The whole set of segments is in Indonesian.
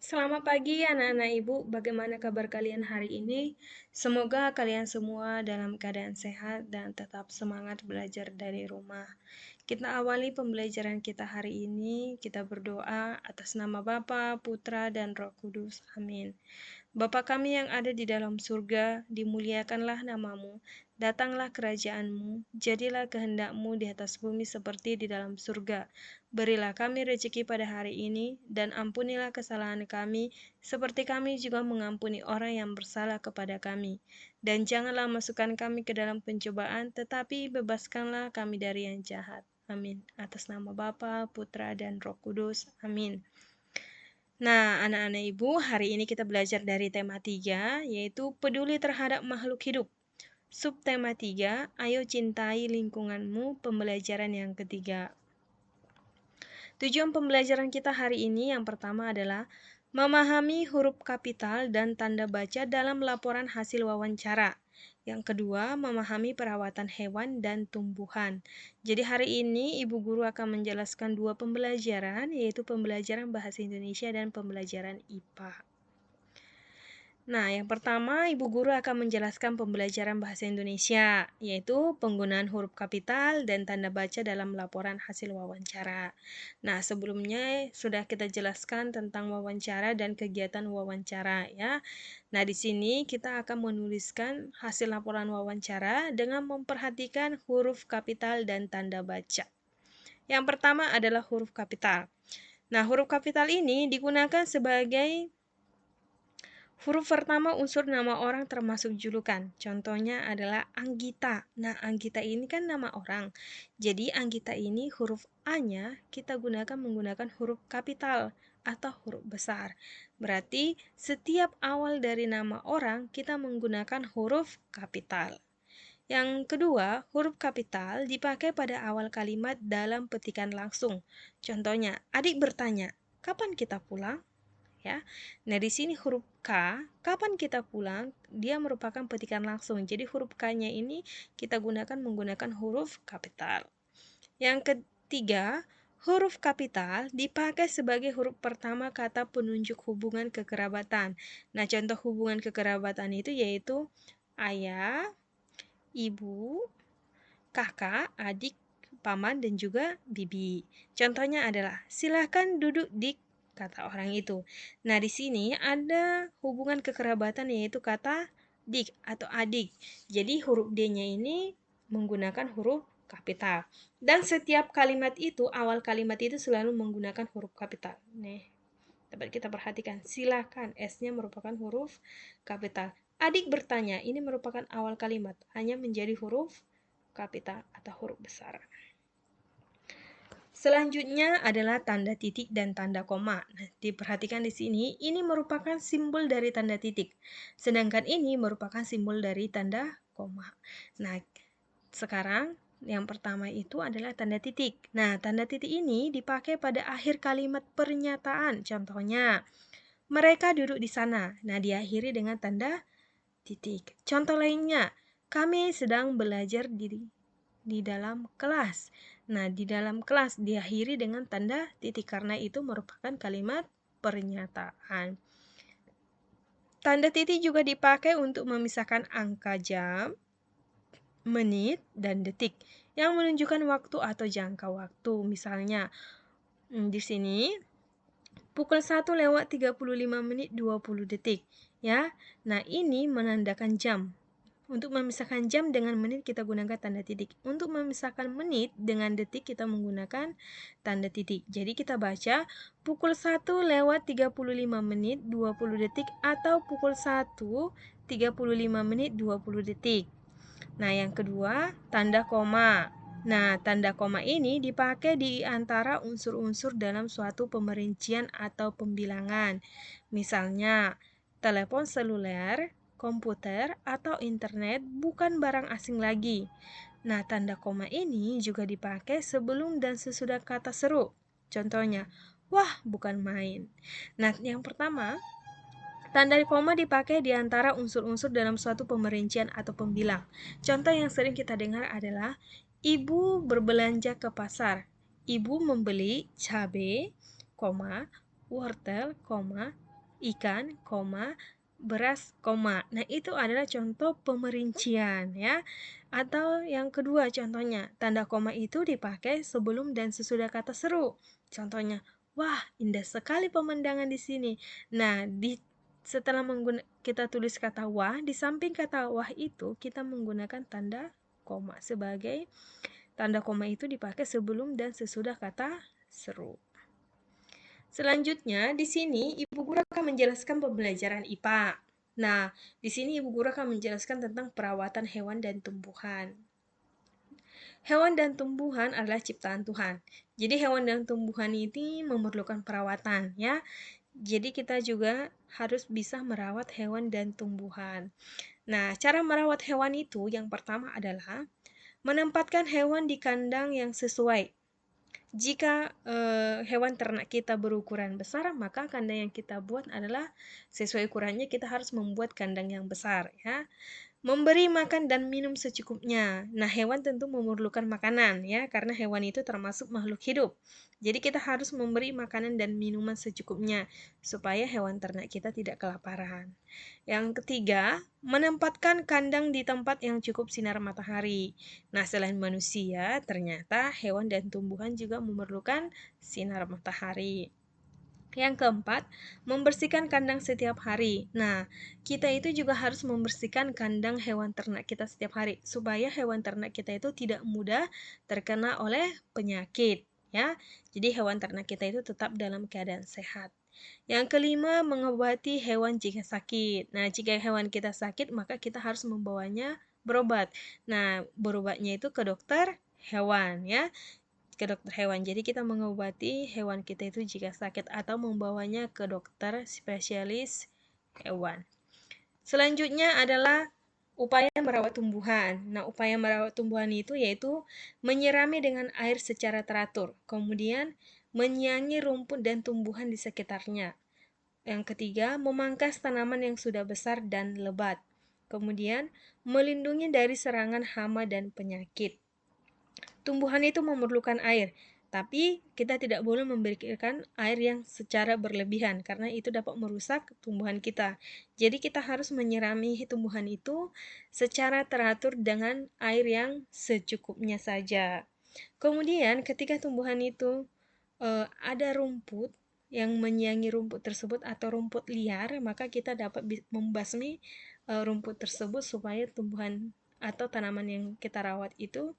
Selamat pagi anak-anak ibu, bagaimana kabar kalian hari ini? Semoga kalian semua dalam keadaan sehat dan tetap semangat belajar dari rumah. Kita awali pembelajaran kita hari ini, kita berdoa atas nama Bapa, Putra, dan Roh Kudus. Amin. Bapa kami yang ada di dalam surga, dimuliakanlah namamu, datanglah kerajaanmu, jadilah kehendakmu di atas bumi seperti di dalam surga. Berilah kami rezeki pada hari ini, dan ampunilah kesalahan kami, seperti kami juga mengampuni orang yang bersalah kepada kami. Dan janganlah masukkan kami ke dalam pencobaan, tetapi bebaskanlah kami dari yang jahat. Amin. Atas nama Bapa, Putra, dan Roh Kudus. Amin. Nah, anak-anak ibu, hari ini kita belajar dari tema 3, yaitu peduli terhadap makhluk hidup. Subtema 3, ayo cintai lingkunganmu, pembelajaran yang ketiga. Tujuan pembelajaran kita hari ini yang pertama adalah memahami huruf kapital dan tanda baca dalam laporan hasil wawancara. Yang kedua, memahami perawatan hewan dan tumbuhan. Jadi hari ini Ibu Guru akan menjelaskan dua pembelajaran, yaitu pembelajaran bahasa Indonesia dan pembelajaran IPA. Nah, yang pertama Ibu Guru akan menjelaskan pembelajaran bahasa Indonesia, yaitu penggunaan huruf kapital dan tanda baca dalam laporan hasil wawancara. Nah, sebelumnya sudah kita jelaskan tentang wawancara dan kegiatan wawancara ya. Nah, di sini kita akan menuliskan hasil laporan wawancara dengan memperhatikan huruf kapital dan tanda baca. Yang pertama adalah huruf kapital. Nah, huruf kapital ini digunakan sebagai huruf pertama unsur nama orang termasuk julukan. Contohnya adalah Anggita. Nah, Anggita ini kan nama orang. Jadi Anggita ini huruf A-nya kita menggunakan huruf kapital atau huruf besar. Berarti setiap awal dari nama orang kita menggunakan huruf kapital. Yang kedua, huruf kapital dipakai pada awal kalimat dalam petikan langsung. Contohnya, adik bertanya, "Kapan kita pulang?" Ya. Nah, di sini huruf K, kapan kita pulang, dia merupakan petikan langsung. Jadi huruf K-nya ini kita menggunakan huruf kapital. Yang ketiga, huruf kapital dipakai sebagai huruf pertama kata penunjuk hubungan kekerabatan. Nah, contoh hubungan kekerabatan itu yaitu ayah, ibu, kakak, adik, paman, dan juga bibi. Contohnya adalah, silakan duduk dik, kata orang itu. Nah, di sini ada hubungan kekerabatan yaitu kata dik atau adik. Jadi huruf D-nya ini menggunakan huruf kapital. Dan setiap kalimat itu, awal kalimat itu selalu menggunakan huruf kapital. Nih, dapat kita perhatikan. Silakan, S-nya merupakan huruf kapital. Adik bertanya, ini merupakan awal kalimat, hanya menjadi huruf kapital atau huruf besar. Selanjutnya adalah tanda titik dan tanda koma. Nah, diperhatikan di sini, ini merupakan simbol dari tanda titik. Sedangkan ini merupakan simbol dari tanda koma. Nah, sekarang yang pertama itu adalah tanda titik. Nah, tanda titik ini dipakai pada akhir kalimat pernyataan. Contohnya, mereka duduk di sana. Nah, diakhiri dengan tanda titik. Contoh lainnya, kami sedang belajar di dalam kelas. Nah, di dalam kelas diakhiri dengan tanda titik karena itu merupakan kalimat pernyataan. Tanda titik juga dipakai untuk memisahkan angka jam, menit, dan detik yang menunjukkan waktu atau jangka waktu. Misalnya, di sini pukul 1:35:20 ya. Nah, ini menandakan jam. Untuk memisahkan jam dengan menit kita gunakan tanda titik. Untuk memisahkan menit dengan detik kita menggunakan tanda titik. Jadi kita baca pukul 1:35:20 atau pukul 1:35:20. Nah, yang kedua, tanda koma. Nah, tanda koma ini dipakai di antara unsur-unsur dalam suatu pemerincian atau pembilangan. Misalnya, telepon seluler, komputer, atau internet bukan barang asing lagi. Nah, tanda koma ini juga dipakai sebelum dan sesudah kata seru. Contohnya, wah, bukan main. Nah, yang pertama, tanda koma dipakai di antara unsur-unsur dalam suatu pemerincian atau pembilang. Contoh yang sering kita dengar adalah, ibu berbelanja ke pasar. Ibu membeli cabai, wortel, ikan, koma, beras, koma. Nah, itu adalah contoh pemerincian ya. Atau yang kedua contohnya, tanda koma itu dipakai sebelum dan sesudah kata seru. Contohnya, wah, indah sekali pemandangan di sini. Nah, setelah kita tulis kata wah, di samping kata wah itu kita menggunakan tanda koma sebagai tanda koma itu dipakai sebelum dan sesudah kata seru. Selanjutnya, di sini Ibu Guru akan menjelaskan pembelajaran IPA. Nah, di sini Ibu Guru akan menjelaskan tentang perawatan hewan dan tumbuhan. Hewan dan tumbuhan adalah ciptaan Tuhan. Jadi hewan dan tumbuhan ini memerlukan perawatan ya. Jadi kita juga harus bisa merawat hewan dan tumbuhan. Nah, cara merawat hewan itu yang pertama adalah menempatkan hewan di kandang yang sesuai. Jika hewan ternak kita berukuran besar, maka kandang yang kita buat adalah sesuai ukurannya. Kita harus membuat kandang yang besar ya. Memberi makan dan minum secukupnya. Nah, hewan tentu memerlukan makanan ya, karena hewan itu termasuk makhluk hidup. Jadi kita harus memberi makanan dan minuman secukupnya supaya hewan ternak kita tidak kelaparan. Yang ketiga, menempatkan kandang di tempat yang cukup sinar matahari. Nah, selain manusia, ternyata hewan dan tumbuhan juga memerlukan sinar matahari. Yang keempat, membersihkan kandang setiap hari. Nah, kita itu juga harus membersihkan kandang hewan ternak kita setiap hari supaya hewan ternak kita itu tidak mudah terkena oleh penyakit, ya. Jadi hewan ternak kita itu tetap dalam keadaan sehat. Yang kelima, mengobati hewan jika sakit. Nah, jika hewan kita sakit, maka kita harus membawanya berobat. Nah, berobatnya itu ke dokter hewan, ya, ke dokter hewan. Jadi kita mengobati hewan kita itu jika sakit atau membawanya ke dokter spesialis hewan. Selanjutnya adalah upaya merawat tumbuhan. Nah, upaya merawat tumbuhan itu yaitu menyirami dengan air secara teratur, kemudian menyiangi rumput dan tumbuhan di sekitarnya. Yang ketiga, memangkas tanaman yang sudah besar dan lebat. Kemudian, melindungi dari serangan hama dan penyakit. Tumbuhan itu memerlukan air, tapi kita tidak boleh memberikan air yang secara berlebihan karena itu dapat merusak tumbuhan kita. Jadi kita harus menyirami tumbuhan itu secara teratur dengan air yang secukupnya saja. Kemudian ketika tumbuhan itu ada rumput yang menyiangi rumput tersebut atau rumput liar, maka kita dapat membasmi rumput tersebut supaya tumbuhan atau tanaman yang kita rawat itu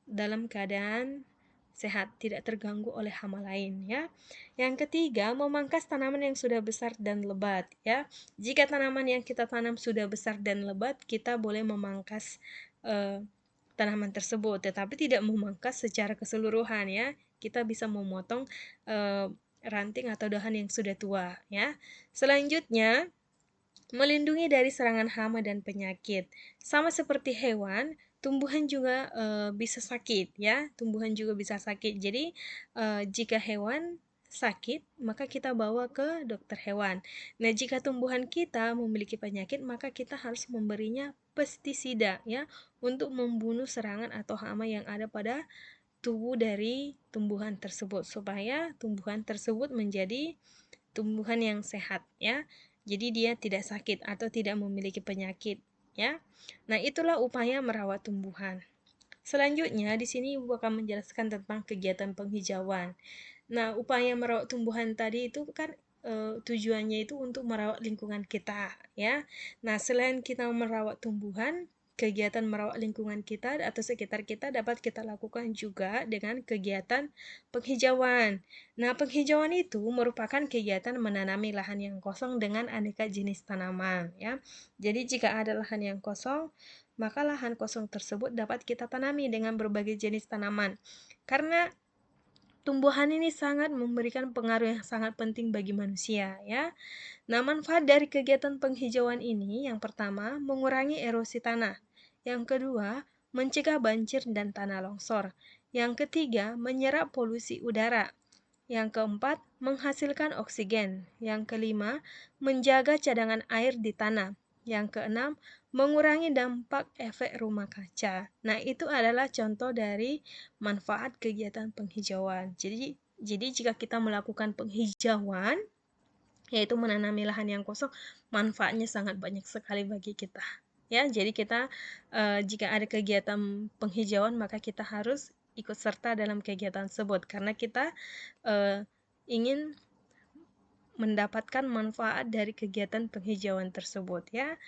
dalam keadaan sehat, tidak terganggu oleh hama lain ya. Yang ketiga, memangkas tanaman yang sudah besar dan lebat ya. Jika tanaman yang kita tanam sudah besar dan lebat, kita boleh memangkas tanaman tersebut, tetapi tidak memangkas secara keseluruhan ya. Kita bisa memotong ranting atau dahan yang sudah tua ya. Selanjutnya, melindungi dari serangan hama dan penyakit. Sama seperti hewan, tumbuhan juga bisa sakit ya. Tumbuhan juga bisa sakit. Jadi jika hewan sakit, maka kita bawa ke dokter hewan. Nah, jika tumbuhan kita memiliki penyakit, maka kita harus memberinya pestisida ya untuk membunuh serangan atau hama yang ada pada tubuh dari tumbuhan tersebut supaya tumbuhan tersebut menjadi tumbuhan yang sehat ya. Jadi dia tidak sakit atau tidak memiliki penyakit ya. Nah, itulah upaya merawat tumbuhan. Selanjutnya di sini Ibu akan menjelaskan tentang kegiatan penghijauan. Nah, upaya merawat tumbuhan tadi itu kan tujuannya itu untuk merawat lingkungan kita ya. Nah, selain kita merawat tumbuhan, kegiatan merawat lingkungan kita atau sekitar kita dapat kita lakukan juga dengan kegiatan penghijauan. Nah, penghijauan itu merupakan kegiatan menanami lahan yang kosong dengan aneka jenis tanaman ya. Jadi jika ada lahan yang kosong, maka lahan kosong tersebut dapat kita tanami dengan berbagai jenis tanaman. Karena tumbuhan ini sangat memberikan pengaruh yang sangat penting bagi manusia ya. Nah, manfaat dari kegiatan penghijauan ini yang pertama, mengurangi erosi tanah. Yang kedua, mencegah banjir dan tanah longsor. Yang ketiga, menyerap polusi udara. Yang keempat, menghasilkan oksigen. Yang kelima, menjaga cadangan air di tanah. Yang keenam, mengurangi dampak efek rumah kaca. Nah, itu adalah contoh dari manfaat kegiatan penghijauan. Jadi jika kita melakukan penghijauan, yaitu menanami lahan yang kosong, manfaatnya sangat banyak sekali bagi kita. Ya, jadi kita jika ada kegiatan penghijauan maka kita harus ikut serta dalam kegiatan tersebut karena kita ingin mendapatkan manfaat dari kegiatan penghijauan tersebut ya.